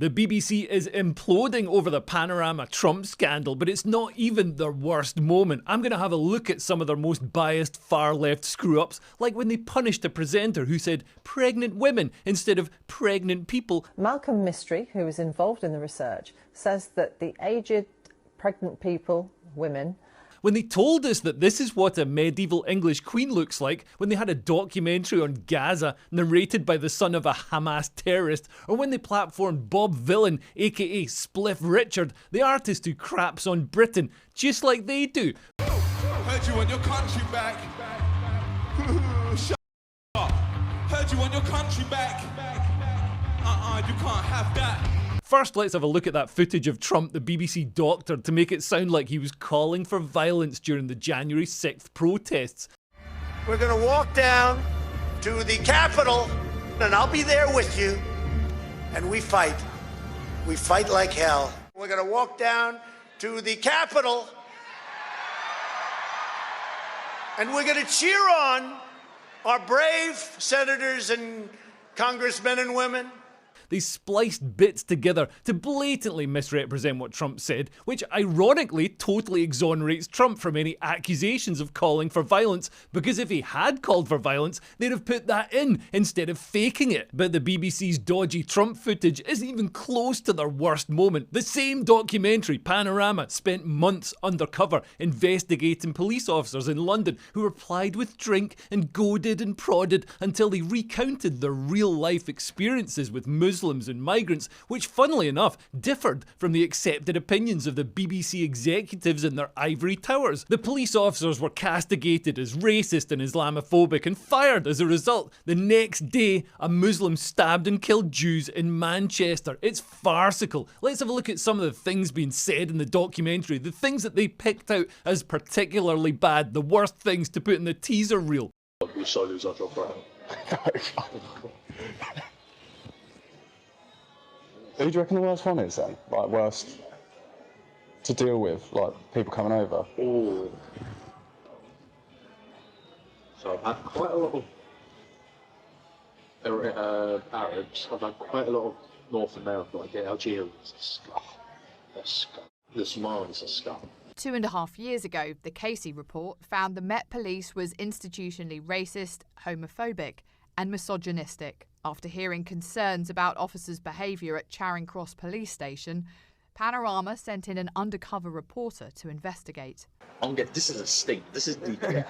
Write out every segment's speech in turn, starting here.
The BBC is imploding over the Panorama Trump scandal, but it's not even their worst moment. I'm going to have a look at some of their most biased far-left screw-ups, like when they punished a presenter who said pregnant women instead of pregnant people. Malcolm Mystery, who was involved in the research, says that the aged pregnant people, women, when they told us that this is what a medieval English queen looks like, when they had a documentary on Gaza narrated by the son of a Hamas terrorist, or when they platformed Blob Vylan, aka Spliff Richard, the artist who craps on Britain, just like they do. Heard you want your country back. Shut up. Heard you want your country back. You can't have that. First, let's have a look at that footage of Trump the BBC doctored to make it sound like he was calling for violence during the January 6th protests. We're going to walk down to the Capitol, and I'll be there with you, and we fight. We fight like hell. We're going to walk down to the Capitol, and we're going to cheer on our brave senators and congressmen and women. They spliced bits together to blatantly misrepresent what Trump said, which ironically totally exonerates Trump from any accusations of calling for violence, because if he had called for violence, they'd have put that in instead of faking it. But the BBC's dodgy Trump footage isn't even close to their worst moment. The same documentary, Panorama, spent months undercover investigating police officers in London who were plied with drink and goaded and prodded until they recounted their real-life experiences with Muslims and migrants, which funnily enough differed from the accepted opinions of the BBC executives in their ivory towers. The police officers were castigated as racist and Islamophobic and fired as a result. The next day, a Muslim stabbed and killed Jews in Manchester. It's farcical. Let's have a look at some of the things being said in the documentary, the things that they picked out as particularly bad, the worst things to put in the teaser reel. We so lose our job right now. Who do you reckon the worst one is then? Like, worst to deal with, like, people coming over? Oh. So I've had quite a lot of Arabs. I've had quite a lot of North America, like the Algerians. They're scum. The Somalis are scum. 2.5 years ago, the Casey report found the Met Police was institutionally racist, homophobic and misogynistic. After hearing concerns about officers' behaviour at Charing Cross Police Station, Panorama sent in an undercover reporter to investigate. This is a sting. This is DPS.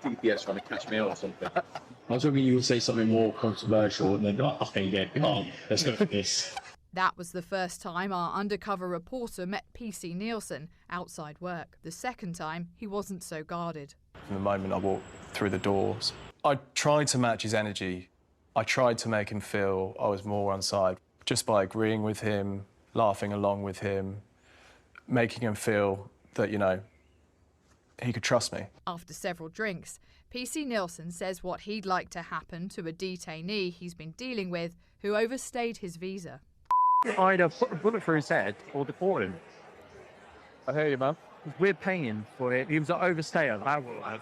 DPS trying to catch me on or something. I was hoping you would say something more controversial and then go, okay, yeah, come on, let's go for this. That was the first time our undercover reporter met PC Nielsen outside work. The second time, he wasn't so guarded. From the moment I walked through the doors, I tried to match his energy. I tried to make him feel I was more on side, just by agreeing with him, laughing along with him, making him feel that, you know, he could trust me. After several drinks, PC Nielsen says what he'd like to happen to a detainee he's been dealing with who overstayed his visa. Either put a bullet through his head or deport him. I hear you, man. We're paying for it. He was an overstayer.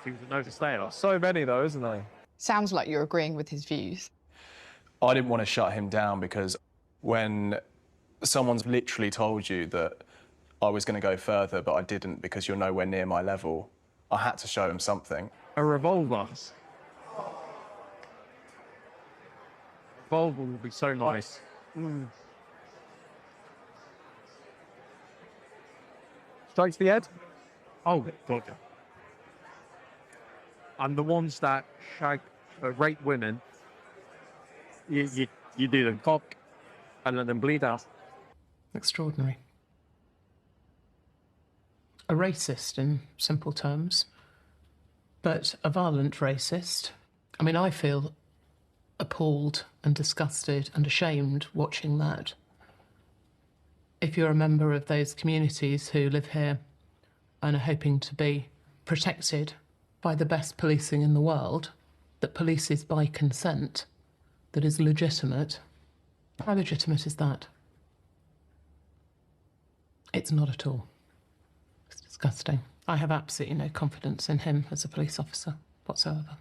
He was an overstayer. So many though, isn't there? Sounds like you're agreeing with his views. I didn't want to shut him down because when someone's literally told you that I was going to go further, but I didn't because you're nowhere near my level, I had to show him something. A revolver. Revolver would be so nice. Straight to the head? Oh, gotcha. And the ones that rape women, you do them cock and let them bleed out. Extraordinary. A racist in simple terms, but a violent racist. I mean, I feel appalled and disgusted and ashamed watching that. If you're a member of those communities who live here and are hoping to be protected by the best policing in the world, that polices by consent, that is legitimate, how legitimate is that? It's not at all. It's disgusting. I have absolutely no confidence in him as a police officer whatsoever.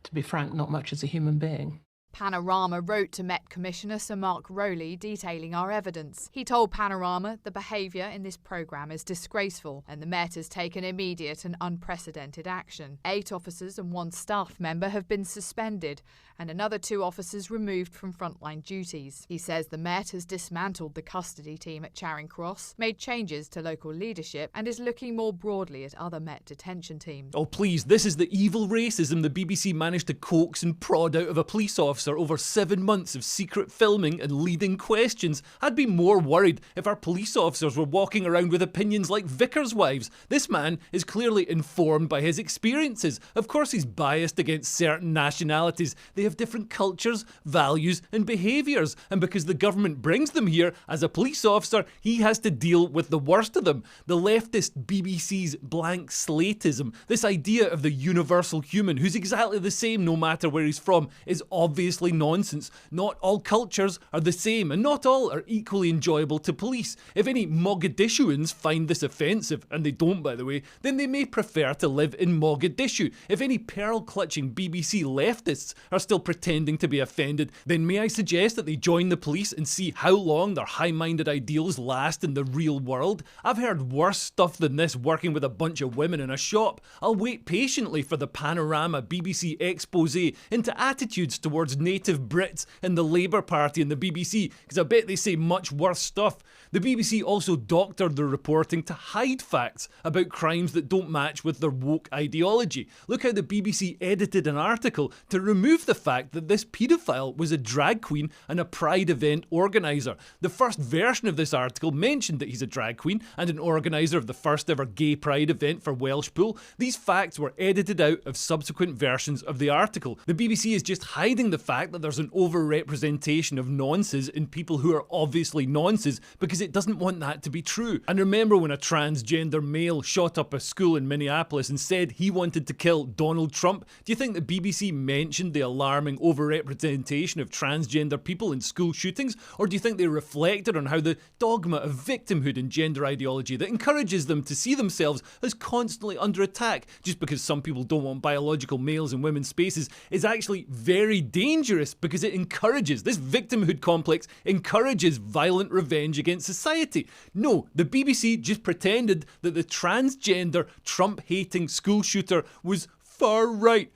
To be frank, not much as a human being. Panorama wrote to Met Commissioner Sir Mark Rowley detailing our evidence. He told Panorama the behaviour in this programme is disgraceful and the Met has taken immediate and unprecedented action. 8 officers and 1 staff member have been suspended and another 2 officers removed from frontline duties. He says the Met has dismantled the custody team at Charing Cross, made changes to local leadership and is looking more broadly at other Met detention teams. Oh please, this is the evil racism the BBC managed to coax and prod out of a police officer over 7 months of secret filming and leading questions. I'd be more worried if our police officers were walking around with opinions like vicars' wives. This man is clearly informed by his experiences. Of course he's biased against certain nationalities. They have different cultures, values and behaviours, and because the government brings them here as a police officer, he has to deal with the worst of them. The leftist BBC's blank slatism, this idea of the universal human who's exactly the same no matter where he's from, is obviously nonsense. Not all cultures are the same and not all are equally enjoyable to police. If any Mogadishuans find this offensive, and they don't by the way, then they may prefer to live in Mogadishu. If any pearl-clutching BBC leftists are still pretending to be offended, then may I suggest that they join the police and see how long their high-minded ideals last in the real world? I've heard worse stuff than this working with a bunch of women in a shop. I'll wait patiently for the Panorama BBC expose into attitudes towards native Brits and the Labour Party and the BBC, because I bet they say much worse stuff. The BBC also doctored the reporting to hide facts about crimes that don't match with their woke ideology. Look how the BBC edited an article to remove the fact that this paedophile was a drag queen and a pride event organiser. The first version of this article mentioned that he's a drag queen and an organiser of the first ever gay pride event for Welshpool. These facts were edited out of subsequent versions of the article. The BBC is just hiding the fact that there's an overrepresentation of nonces in people who are obviously nonces because it doesn't want that to be true. And remember when a transgender male shot up a school in Minneapolis and said he wanted to kill Donald Trump? Do you think the BBC mentioned the alarming overrepresentation of transgender people in school shootings? Or do you think they reflected on how the dogma of victimhood and gender ideology that encourages them to see themselves as constantly under attack just because some people don't want biological males in women's spaces is actually very dangerous because it encourages, this victimhood complex encourages violent revenge against society? No, the BBC just pretended that the transgender, Trump-hating school shooter was far right.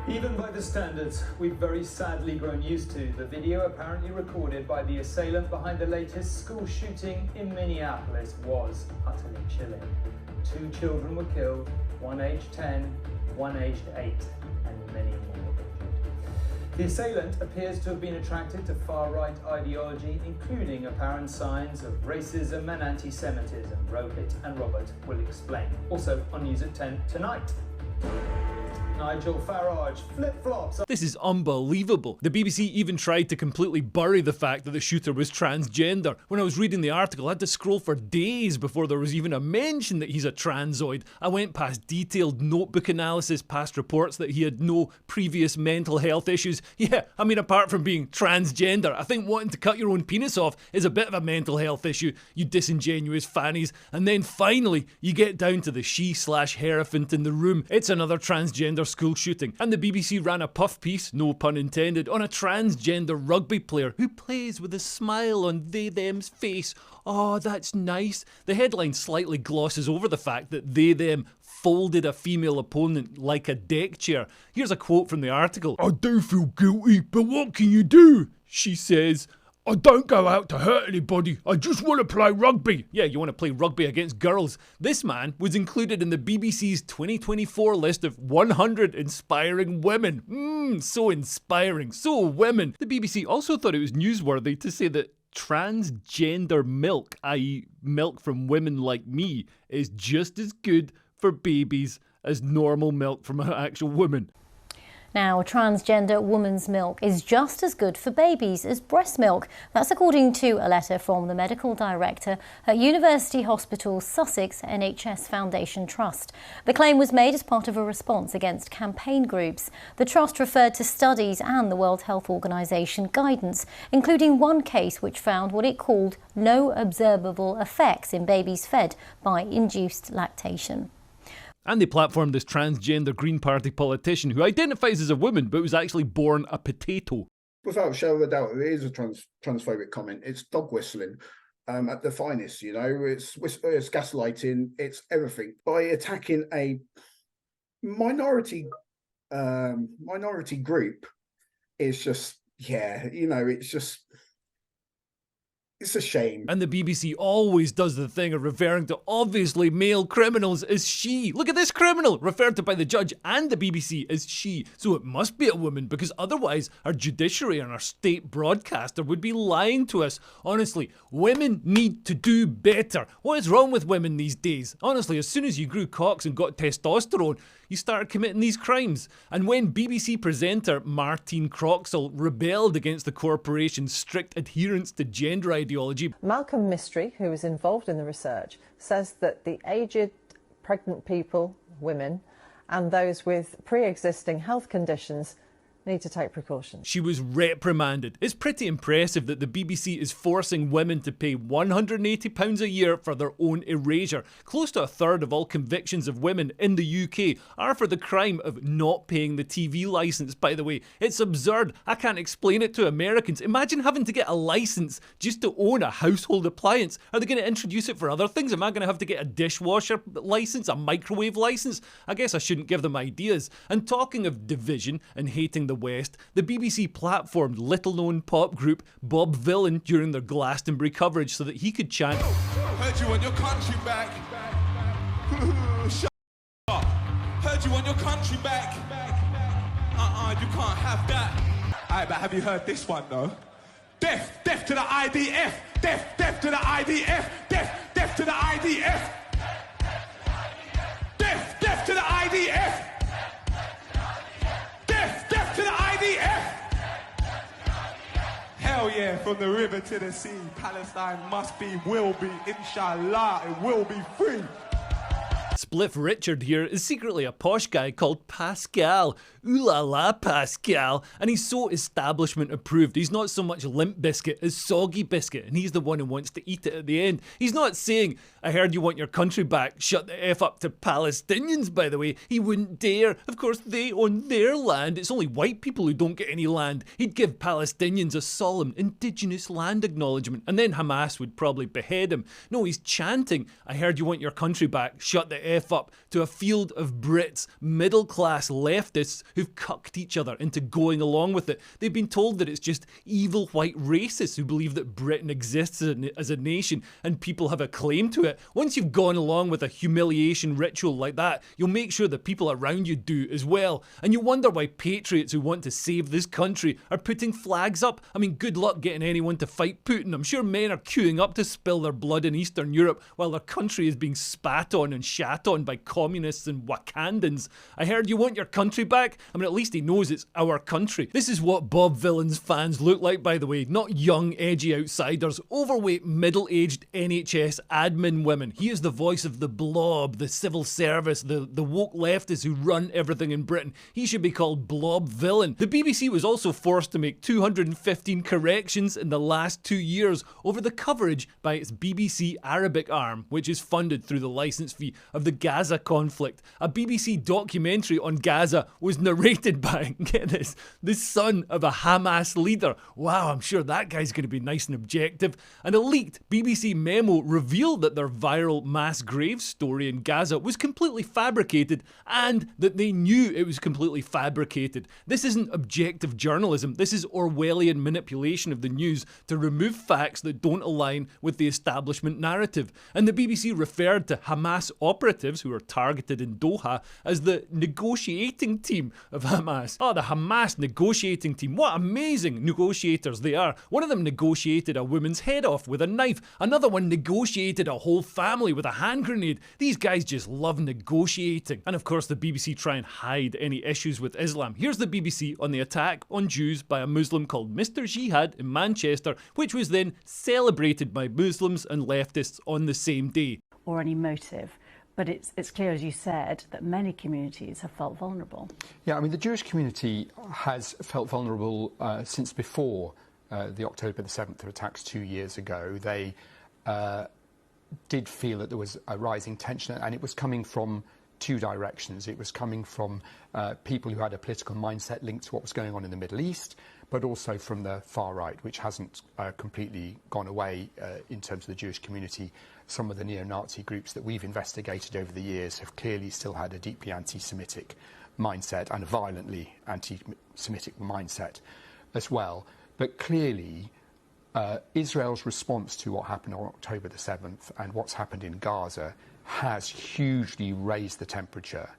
Even by the standards we've very sadly grown used to, the video apparently recorded by the assailant behind the latest school shooting in Minneapolis was utterly chilling. 2 children were killed, one aged 10, one aged 8, and many more injured. The assailant appears to have been attracted to far-right ideology, including apparent signs of racism and anti-Semitism. Rohit and Robert will explain. Also on News at 10 tonight. Nigel Farage flip-flops. This is unbelievable. The BBC even tried to completely bury the fact that the shooter was transgender. When I was reading the article, I had to scroll for days before there was even a mention that he's a transoid. I went past detailed notebook analysis, past reports that he had no previous mental health issues. Yeah, I mean, apart from being transgender, I think wanting to cut your own penis off is a bit of a mental health issue, you disingenuous fannies. And then finally, you get down to the she/hierophant in the room. It's another transgender school shooting, and the BBC ran a puff piece, no pun intended, on a transgender rugby player who plays with a smile on they-them's face. Oh, that's nice. The headline slightly glosses over the fact that they-them folded a female opponent like a deck chair. Here's a quote from the article. "I do feel guilty, but what can you do?" she says. "I don't go out to hurt anybody, I just want to play rugby." Yeah, you want to play rugby against girls. This man was included in the BBC's 2024 list of 100 inspiring women. So inspiring, so women. The BBC also thought it was newsworthy to say that transgender milk, i.e. milk from women like me, is just as good for babies as normal milk from an actual woman. Now, transgender woman's milk is just as good for babies as breast milk. That's according to a letter from the medical director at University Hospital Sussex NHS Foundation Trust. The claim was made as part of a response against campaign groups. The trust referred to studies and the World Health Organization guidance, including one case which found what it called no observable effects in babies fed by induced lactation. And they platformed this transgender Green Party politician who identifies as a woman but was actually born a potato. Without a shadow of a doubt, it is a transphobic comment. It's dog whistling at the finest, you know. It's gaslighting, it's everything. By attacking a minority group, it's just, yeah, you know, it's a shame. And the BBC always does the thing of referring to obviously male criminals as she. Look at this criminal, referred to by the judge and the BBC as she. So it must be a woman, because otherwise our judiciary and our state broadcaster would be lying to us. Honestly, women need to do better. What is wrong with women these days? Honestly, as soon as you grew cocks and got testosterone, you started committing these crimes. And when BBC presenter Martine Croxall rebelled against the corporation's strict adherence to gender ideology. Malcolm Mystery, who was involved in the research, says that the aged, pregnant people, women, and those with pre-existing health conditions need to take precautions. She was reprimanded. It's pretty impressive that the BBC is forcing women to pay £180 a year for their own erasure. Close to a third of all convictions of women in the UK are for the crime of not paying the TV licence, by the way. It's absurd. I can't explain it to Americans. Imagine having to get a licence just to own a household appliance. Are they going to introduce it for other things? Am I going to have to get a dishwasher licence, a microwave licence? I guess I shouldn't give them ideas. And talking of division and hating the West, the BBC platformed little-known pop group Blob Vylan during their Glastonbury coverage so that he could chant, Heard you want your country back. Shut up. Heard you want your country back. You can't have that. Alright, but have you heard this one though? Death to the IDF. Death to the IDF. Death to the IDF. Death to the IDF. Death to the IDF! Hell yeah, from the river to the sea, Palestine must be, will be, inshallah, it will be free. Spliff Richard here is secretly a posh guy called Pascal. Ooh la la, Pascal. And he's so establishment approved. He's not so much Limp Biscuit as Soggy Biscuit, and he's the one who wants to eat it at the end. He's not saying, I heard you want your country back, shut the F up to Palestinians, by the way. He wouldn't dare. Of course, they own their land. It's only white people who don't get any land. He'd give Palestinians a solemn indigenous land acknowledgement, and then Hamas would probably behead him. No, he's chanting, I heard you want your country back, shut the F up, to a field of Brits, middle-class leftists who've cucked each other into going along with it. They've been told that it's just evil white racists who believe that Britain exists as a nation and people have a claim to it. Once you've gone along with a humiliation ritual like that, you'll make sure that people around you do as well. And you wonder why patriots who want to save this country are putting flags up. I mean, good luck getting anyone to fight Putin. I'm sure men are queuing up to spill their blood in Eastern Europe while their country is being spat on and shat on by communists and Wakandans. I heard you want your country back? I mean, at least he knows it's our country. This is what Blob Vylan's fans look like, by the way. Not young, edgy outsiders, overweight, middle-aged NHS admin women. He is the voice of the blob, the civil service, the woke leftists who run everything in Britain. He should be called Blob Vylan. The BBC was also forced to make 215 corrections in the last 2 years over the coverage by its BBC Arabic arm, which is funded through the licence fee of the Gaza conflict. A BBC documentary on Gaza was narrated by, get this, the son of a Hamas leader. Wow, I'm sure that guy's going to be nice and objective. And a leaked BBC memo revealed that their viral mass grave story in Gaza was completely fabricated, and that they knew it was completely fabricated. This isn't objective journalism. This is Orwellian manipulation of the news to remove facts that don't align with the establishment narrative. And the BBC referred to Hamas operatives who were targeted in Doha as the negotiating team of Hamas. Oh, the Hamas negotiating team. What amazing negotiators they are. One of them negotiated a woman's head off with a knife. Another one negotiated a whole family with a hand grenade. These guys just love negotiating. And of course the BBC try and hide any issues with Islam. Here's the BBC on the attack on Jews by a Muslim called Mr. Jihad in Manchester, which was then celebrated by Muslims and leftists on the same day. Or any motive. But it's clear, as you said, that many communities have felt vulnerable. Yeah, I mean, the Jewish community has felt vulnerable since before the October the 7th attacks 2 years ago. They did feel that there was a rising tension, and it was coming from two directions. It was coming from people who had a political mindset linked to what was going on in the Middle East, but also from the far right, which hasn't completely gone away in terms of the Jewish community. Some of the neo-Nazi groups that we've investigated over the years have clearly still had a deeply anti-Semitic mindset and a violently anti-Semitic mindset as well. But clearly, Israel's response to what happened on October the 7th and what's happened in Gaza has hugely raised the temperature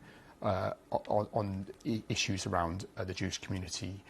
on issues around the Jewish community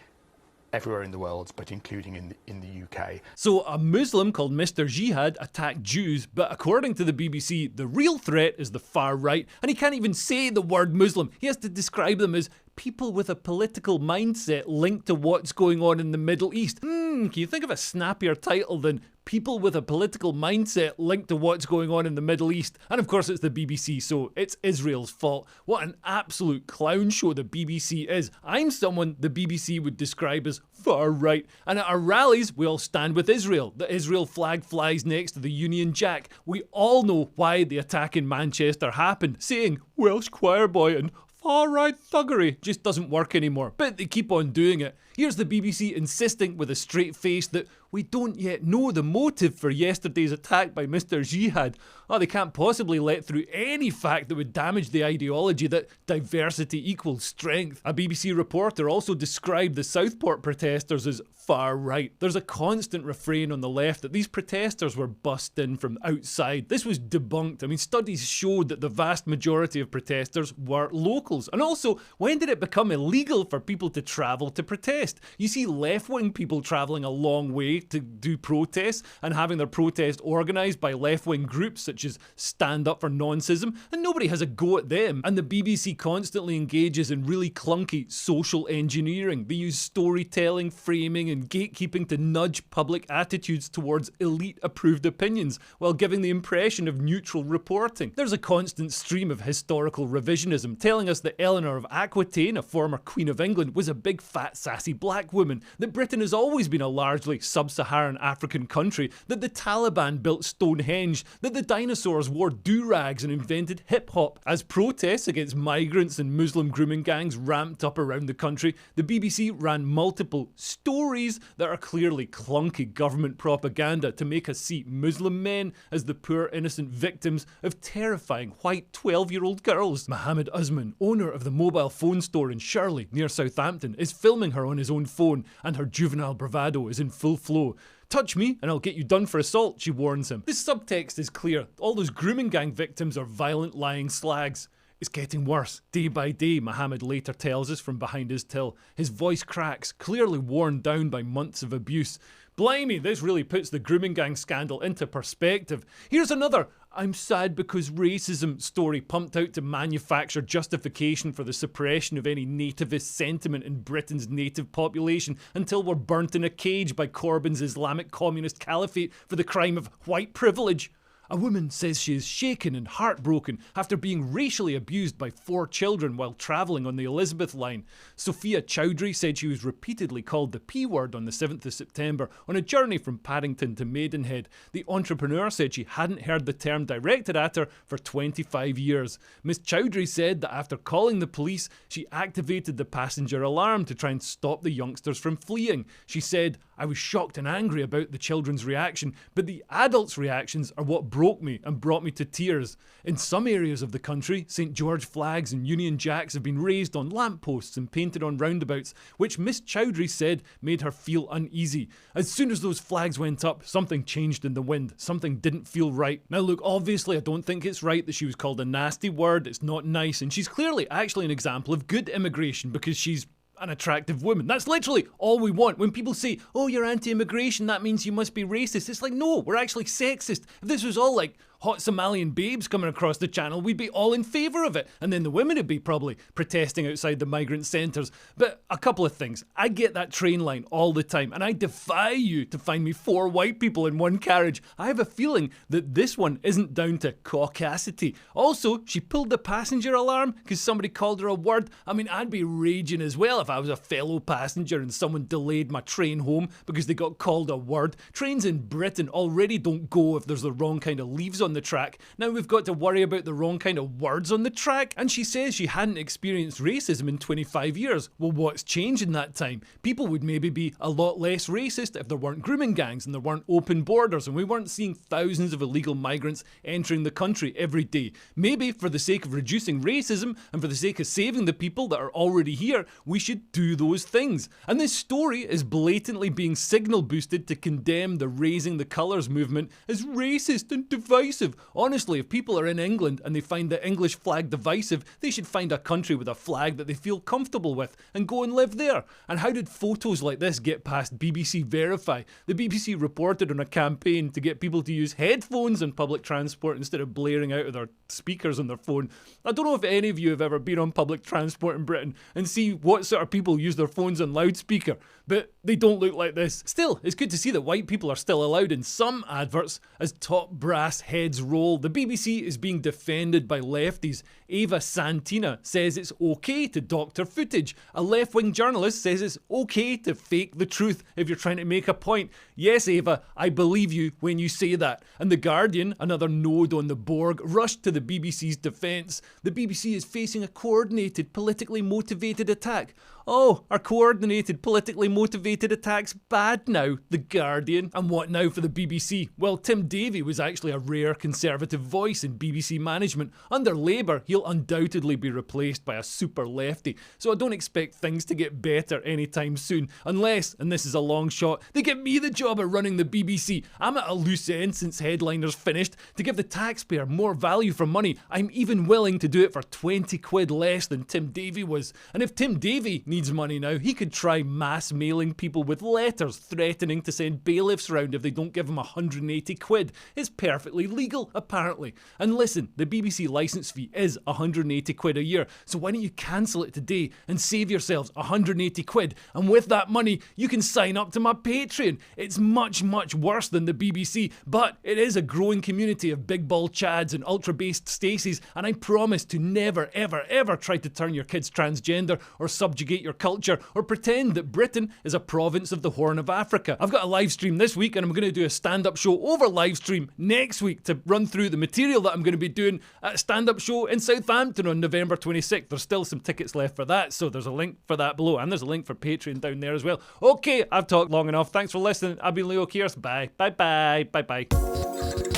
everywhere in the world, but including in the UK. So a Muslim called Mr. Jihad attacked Jews, but according to the BBC, the real threat is the far right, and he can't even say the word Muslim. He has to describe them as people with a political mindset linked to what's going on in the Middle East. Can you think of a snappier title than people with a political mindset linked to what's going on in the Middle East? And of course it's the BBC, so it's Israel's fault. What an absolute clown show the BBC is. I'm someone the BBC would describe as far right, and at our rallies we all stand with Israel. The Israel flag flies next to the Union Jack. We all know why the attack in Manchester happened. Saying Welsh choir boy and far-right thuggery just doesn't work anymore, but they keep on doing it. Here's the BBC insisting with a straight face that we don't yet know the motive for yesterday's attack by Mr. Jihad. Oh, they can't possibly let through any fact that would damage the ideology that diversity equals strength. A BBC reporter also described the Southport protesters as far right. There's a constant refrain on the left that these protesters were bussed in from outside. This was debunked. I mean, studies showed that the vast majority of protesters were locals. And also, when did it become illegal for people to travel to protest? You see left-wing people travelling a long way to do protests and having their protest organised by left-wing groups such as Stand Up for Noncism, and nobody has a go at them. And the BBC constantly engages in really clunky social engineering. They use storytelling, framing and gatekeeping to nudge public attitudes towards elite-approved opinions while giving the impression of neutral reporting. There's a constant stream of historical revisionism telling us that Eleanor of Aquitaine, a former Queen of England, was a big fat sassy black woman, that Britain has always been a largely sub-Saharan African country, that the Taliban built Stonehenge, that the dinosaurs wore do-rags and invented hip-hop. As protests against migrants and Muslim grooming gangs ramped up around the country, the BBC ran multiple stories that are clearly clunky government propaganda to make us see Muslim men as the poor innocent victims of terrifying white 12-year-old girls. Mohammed Usman, owner of the mobile phone store in Shirley near Southampton, is filming her on his own phone, and her juvenile bravado is in full flow. Touch me and I'll get you done for assault, she warns him. The subtext is clear. All those grooming gang victims are violent lying slags. It's getting worse, day by day, Mohammed later tells us from behind his till. His voice cracks, clearly worn down by months of abuse. Blimey, this really puts the grooming gang scandal into perspective. Here's another I'm sad because racism story pumped out to manufacture justification for the suppression of any nativist sentiment in Britain's native population until we're burnt in a cage by Corbyn's Islamic communist caliphate for the crime of white privilege. A woman says she is shaken and heartbroken after being racially abused by 4 children while travelling on the Elizabeth line. Sophia Chowdhury said she was repeatedly called the P word on the 7th of September on a journey from Paddington to Maidenhead. The entrepreneur said she hadn't heard the term directed at her for 25 years. Miss Chowdhury said that after calling the police, she activated the passenger alarm to try and stop the youngsters from fleeing. She said, I was shocked and angry about the children's reaction, but the adults' reactions are what broke me and brought me to tears. In some areas of the country, St George flags and Union Jacks have been raised on lampposts and painted on roundabouts, which Miss Chowdhury said made her feel uneasy. As soon as those flags went up, something changed in the wind. Something didn't feel right. Now look, obviously I don't think it's right that she was called a nasty word. It's not nice, and she's clearly actually an example of good immigration because she's an attractive woman. That's literally all we want. When people say, oh, you're anti-immigration, that means you must be racist. It's like, no, we're actually sexist. If this was all like hot Somalian babes coming across the channel, we'd be all in favour of it. And then the women would be probably protesting outside the migrant centres. But a couple of things. I get that train line all the time, and I defy you to find me 4 white people in one carriage. I have a feeling that this one isn't down to caucasity. Also, she pulled the passenger alarm because somebody called her a word. I mean, I'd be raging as well if I was a fellow passenger and someone delayed my train home because they got called a word. Trains in Britain already don't go if there's the wrong kind of leaves on on the track. Now we've got to worry about the wrong kind of words on the track. And she says she hadn't experienced racism in 25 years. Well, what's changed in that time? People would maybe be a lot less racist if there weren't grooming gangs and there weren't open borders and we weren't seeing thousands of illegal migrants entering the country every day. Maybe for the sake of reducing racism and for the sake of saving the people that are already here, we should do those things. And this story is blatantly being signal boosted to condemn the Raising the Colours movement as racist and divisive. Honestly, if people are in England and they find the English flag divisive, they should find a country with a flag that they feel comfortable with and go and live there. And how did photos like this get past BBC Verify? The BBC reported on a campaign to get people to use headphones in public transport instead of blaring out of their speakers on their phone. I don't know if any of you have ever been on public transport in Britain and see what sort of people use their phones on loudspeaker, but they don't look like this. Still, it's good to see that white people are still allowed in some adverts as top brass heads roll. The BBC is being defended by lefties. Ava Santina says it's okay to doctor footage. A left-wing journalist says it's okay to fake the truth if you're trying to make a point. Yes, Ava, I believe you when you say that. And The Guardian, another node on the Borg, rushed to the BBC's defence. The BBC is facing a coordinated, politically motivated attack. Oh, are coordinated, politically motivated attacks bad now? The Guardian. And what now for the BBC? Well, Tim Davie was actually a rare Conservative voice in BBC management. Under Labour, he'll undoubtedly be replaced by a super lefty. So I don't expect things to get better anytime soon. Unless, and this is a long shot, they give me the job of running the BBC. I'm at a loose end since Headliner's finished. To give the taxpayer more value for money, I'm even willing to do it for 20 quid less than Tim Davie was. And if Tim Davie needs money now, he could try mass mailing people with letters threatening to send bailiffs round if they don't give him 180 quid. It's perfectly legal, apparently. And listen, the BBC licence fee is 180 quid a year, so why don't you cancel it today and save yourselves 180 quid, and with that money you can sign up to my Patreon. It's much, much worse than the BBC, but it is a growing community of big ball chads and ultra-based Stacies, and I promise to never, ever, ever try to turn your kids transgender or subjugate your culture or pretend that Britain is a province of the Horn of Africa. I've got a live stream this week and I'm going to do a stand-up show over live stream next week to run through the material that I'm going to be doing at a stand-up show in Southampton on November 26th. There's still some tickets left for that, so there's a link for that below, and there's a link for Patreon down there as well. Okay, I've talked long enough. Thanks for listening. I've been Leo Kears. Bye. Bye bye. Bye bye.